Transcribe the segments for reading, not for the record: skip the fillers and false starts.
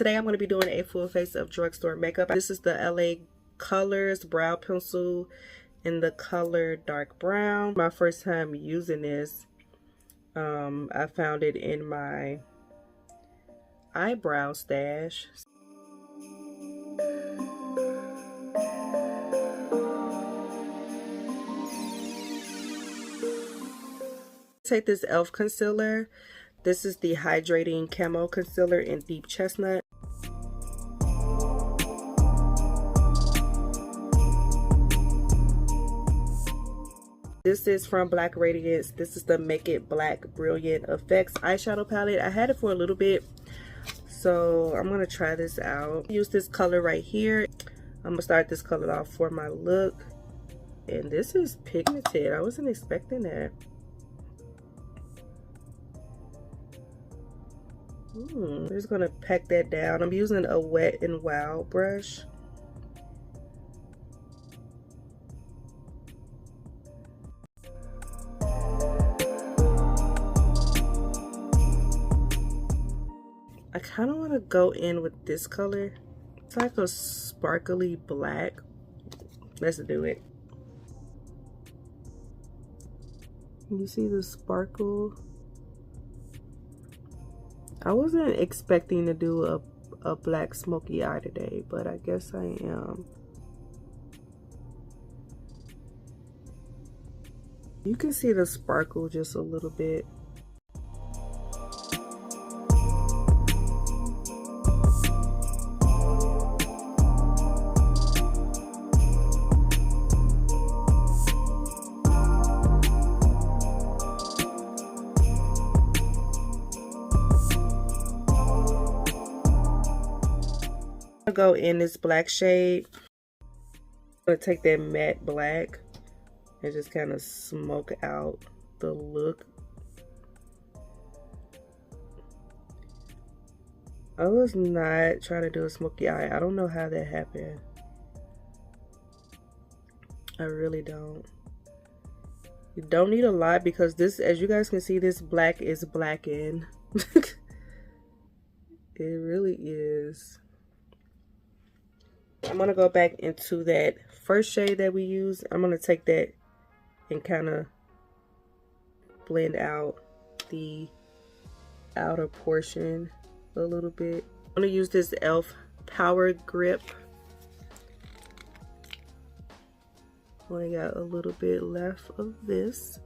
Today I'm going to be doing a full face of Drugstore makeup. This is the LA Colors brow pencil in the color dark brown. My first time using this. I found it in my eyebrow stash. Take this e.l.f. concealer. This is the hydrating camo concealer in deep chestnut. This is from Black Radiance. This is the Make It Black Brilliant Effects eyeshadow palette. I had it for a little bit, so I'm gonna try this out. Use this color right here. I'm gonna start this color off for my look, and this is pigmented. I wasn't expecting that. I'm just gonna pack that down. I'm using a Wet n Wild brush. I kind of want to go in with this color. It's like a sparkly black. Let's do it. You see the sparkle? I wasn't expecting to do a black smoky eye today, but I guess I am. You can see the sparkle just a little bit. Go in this black shade. I'm gonna take that matte black and just kind of smoke out the look. I was not trying to do a smoky eye. I don't know how that happened. I really don't. You don't need a lot because this, as you guys can see, this black is blackened. It really is. I'm going to go back into that first shade that we used. I'm going to take that and kind of blend out the outer portion a little bit. I'm going to use this e.l.f. Power Grip. Only got a little bit left of this.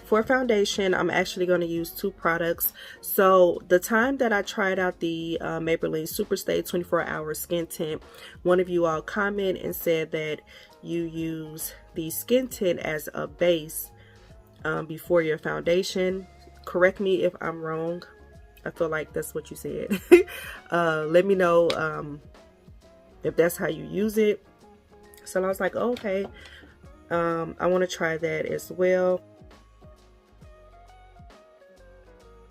For foundation, I'm actually going to use two products. So the time that I tried out the Maybelline Superstay 24-hour skin tint, one of you all commented and said that you use the skin tint as a base before your foundation. Correct me if I'm wrong. I feel like that's what you said. Let me know if that's how you use it. So I was like, oh, okay, I want to try that as well.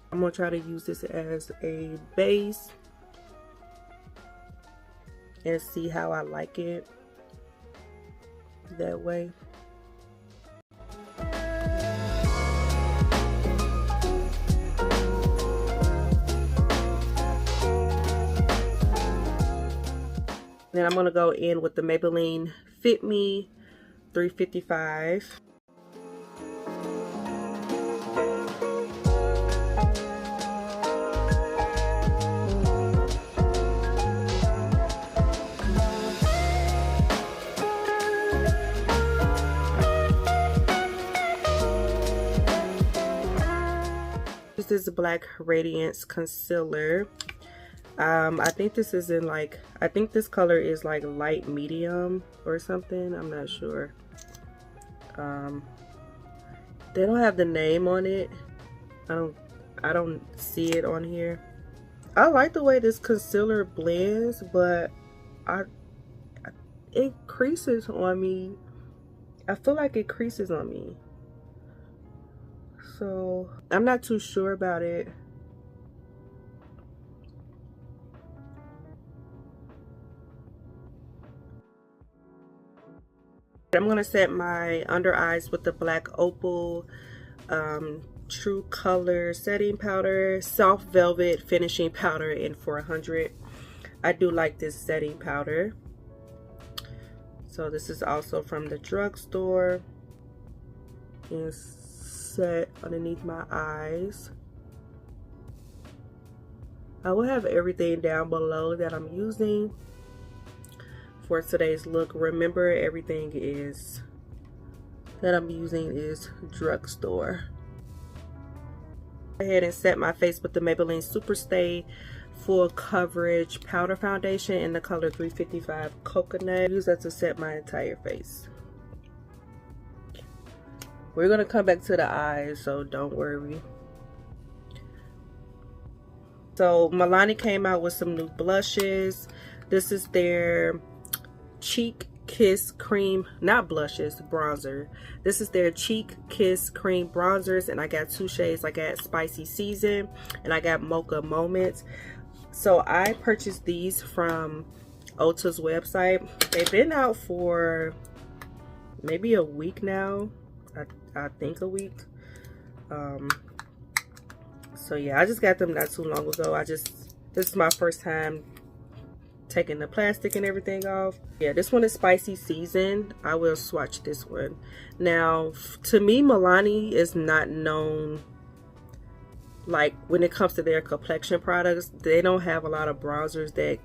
I'm going to try to use this as a base and see how I like it that way. Then I'm going to go in with the Maybelline Fit Me 355. This is Black Radiance concealer. I think this is in like, I think this color is like light medium or something. I'm not sure. They don't have the name on it. I don't see it on here. I like the way this concealer blends, but it creases on me. I feel like it creases on me. So I'm not too sure about it. I'm going to set my under eyes with the black opal True Color setting powder, soft velvet finishing powder in 400. I do like this setting powder. So this is also from the drugstore, and set underneath my eyes. I will have everything down below that I'm using for today's look. Remember, everything is that I'm using is drugstore. Go ahead and set my face with the Maybelline Super Stay Full Coverage Powder Foundation in the color 355 Coconut. Use that to set my entire face. We're gonna come back to the eyes, so don't worry. So Milani came out with some new blushes. This is their Cheek Kiss Cream, not blushes, bronzer. This is their Cheek Kiss Cream bronzers, and I got two shades. I got Spicy Season and I got Mocha Moments. So I purchased these from Ulta's website. They've been out for maybe a week now. I think a week. So yeah, I just got them not too long ago. This is my first time taking the plastic and everything off. Yeah, this one is Spicy Season. I will swatch this one. Now, to me, Milani is not known, like, when it comes to their complexion products, they don't have a lot of bronzers that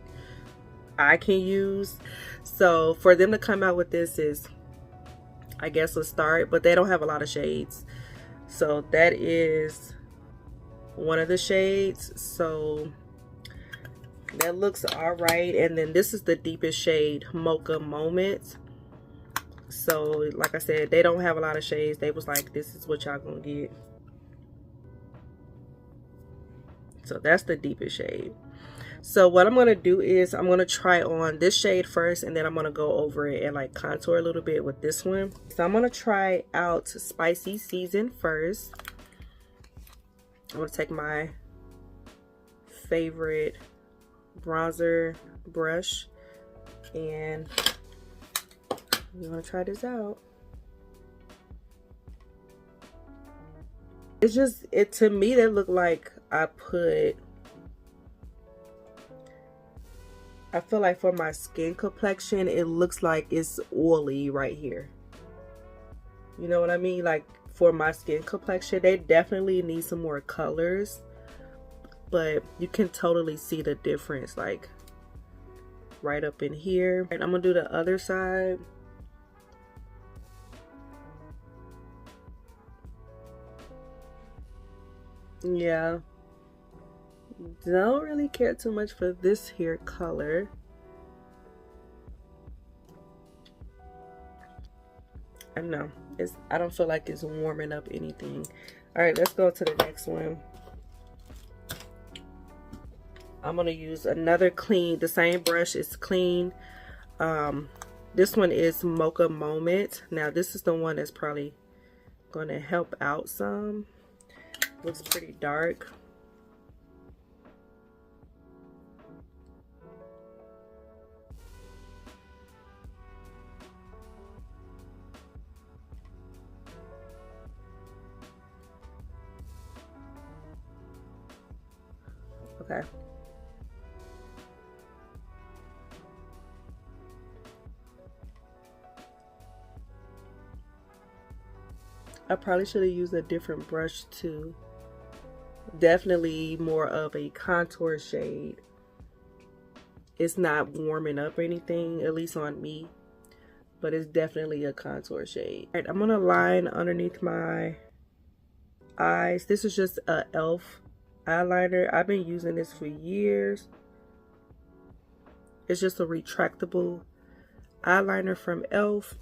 I can use. So for them to come out with this is, I guess, a start, but they don't have a lot of shades. So that is one of the shades. So that looks all right. And then this is the deepest shade, Mocha Moments. So like I said, they don't have a lot of shades. They was like, this is what y'all gonna get. So that's the deepest shade. So what I'm gonna do is I'm gonna try on this shade first, and then I'm gonna go over it and like contour a little bit with this one. So I'm gonna try out Spicy Season first. I'm gonna take my favorite bronzer brush and we're gonna try this out. It's just, to me, that looked like I feel like for my skin complexion, it looks like it's oily right here. You know what I mean? Like, for my skin complexion, they definitely need some more colors, but you can totally see the difference, like right up in here. And I'm gonna do the other side. Yeah, don't really care too much for this here color. I know I don't feel like it's warming up anything. All right, let's go to the next one. I'm gonna use another clean, the same brush is clean. This one is Mocha Moment. Now this is the one that's probably gonna help out some. Looks pretty dark. Okay. I probably should have used a different brush too. Definitely more of a contour shade. It's not warming up or anything, at least on me, but it's definitely a contour shade. All right, I'm gonna line underneath my eyes. This is just a e.l.f. eyeliner. I've been using this for years. It's just a retractable eyeliner from e.l.f.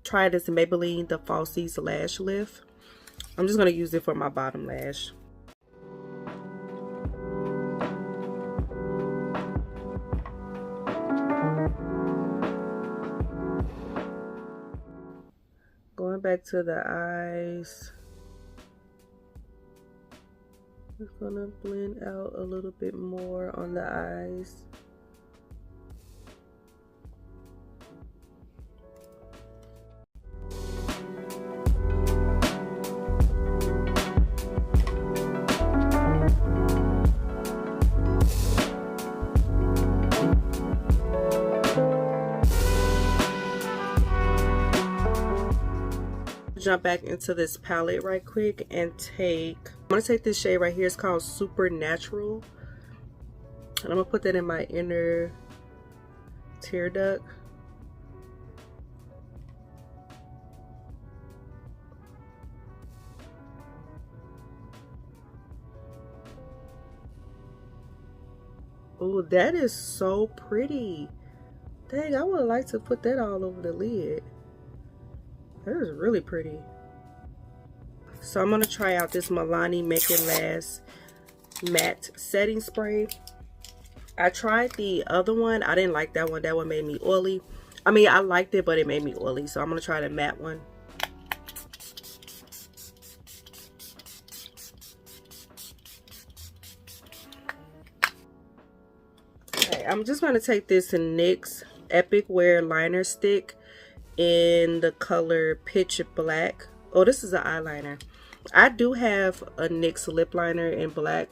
Try this Maybelline the Falsies Lash Lift. I'm just going to use it for my bottom lash. Going back to the eyes. Just going to blend out a little bit more on the eyes. Jump back into this palette right quick and I'm gonna take this shade right here. It's called Supernatural, and I'm gonna put that in my inner tear duct. Oh, that is so pretty. Dang, I would like to put that all over the lid. That is really pretty. So I'm going to try out this Milani Make It Last Matte Setting Spray. I tried the other one. I didn't like that one. That one made me oily. I mean, I liked it, but it made me oily. So I'm going to try the matte one. Okay, I'm just going to take this NYX Epic Wear Liner Stick in the color Pitch Black. Oh, this is an eyeliner. I do have a NYX lip liner in black.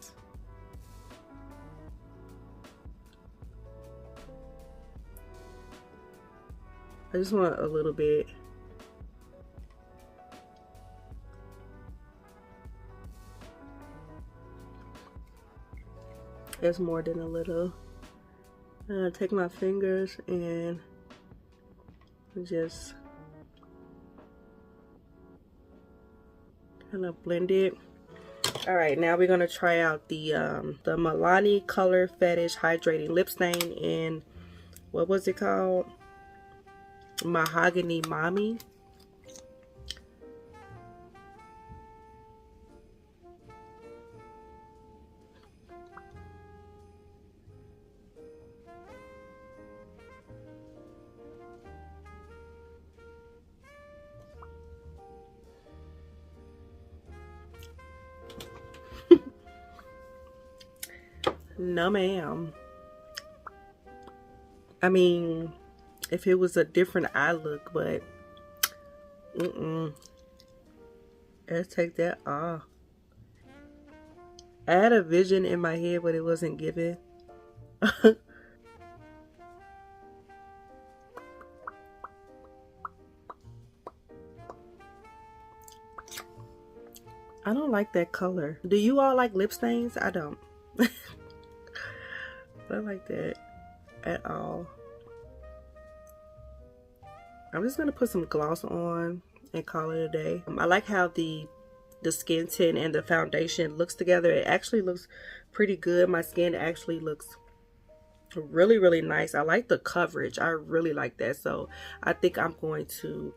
I just want a little bit. That's more than a little. Take my fingers and just kind of blend it. All right, now we're gonna try out the Milani Color Fetish Hydrating Lip Stain in, what was it called? Mahogany Mami. No ma'am. I mean, if it was a different eye look, but let's take that off. I had a vision in my head, but it wasn't given. I don't like that color. Do you all like lip stains? I don't. I don't like that at all. I'm just gonna put some gloss on and call it a day. I like how the skin tint and the foundation looks together. It actually looks pretty good. My skin actually looks really, really nice. I like the coverage. I really like that. So I think I'm going to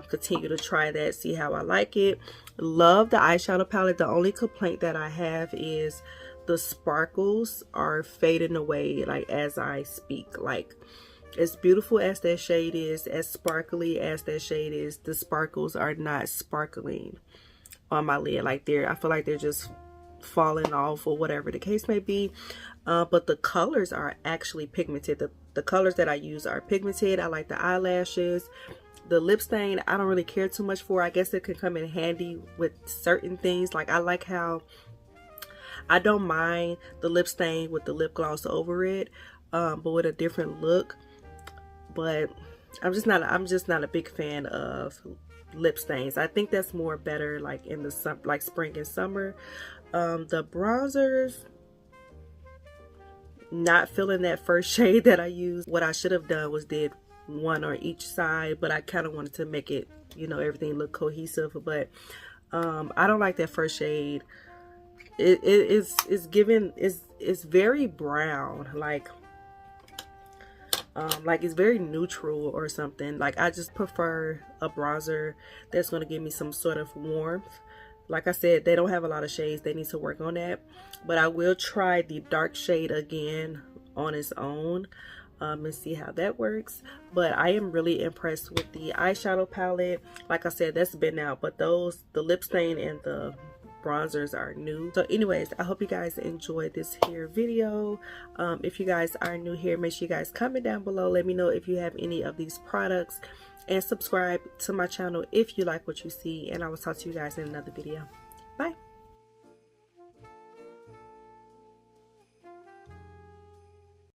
continue to try that, see how I like it. Love the eyeshadow palette. The only complaint that I have is the sparkles are fading away like as I speak. Like, as beautiful as that shade is, as sparkly as that shade is, the sparkles are not sparkling on my lid. Like, I feel like they're just falling off or whatever the case may be. But the colors are actually pigmented. The colors that I use are pigmented. I like the eyelashes. The lip stain, I don't really care too much for. I guess it could come in handy with certain things. Like, I like how I don't mind the lip stain with the lip gloss over it, but with a different look. But I'm just not a big fan of lip stains. I think that's more better like in the like spring and summer. The bronzers, not feeling that first shade that I used. What I should have done was did one on each side, but I kind of wanted to make it, you know, everything look cohesive. But I don't like that first shade. It's very brown, like it's very neutral or something. Like, I just prefer a bronzer that's going to give me some sort of warmth. Like I said, they don't have a lot of shades. They need to work on that. But I will try the dark shade again on its own and see how that works. But I am really impressed with the eyeshadow palette. Like I said, that's been out, but the lip stain and the bronzers are new. So anyways, I hope you guys enjoyed this here video. If you guys are new here, make sure you guys comment down below. Let me know if you have any of these products, and subscribe to my channel if you like what you see, and I will talk to you guys in another video. Bye.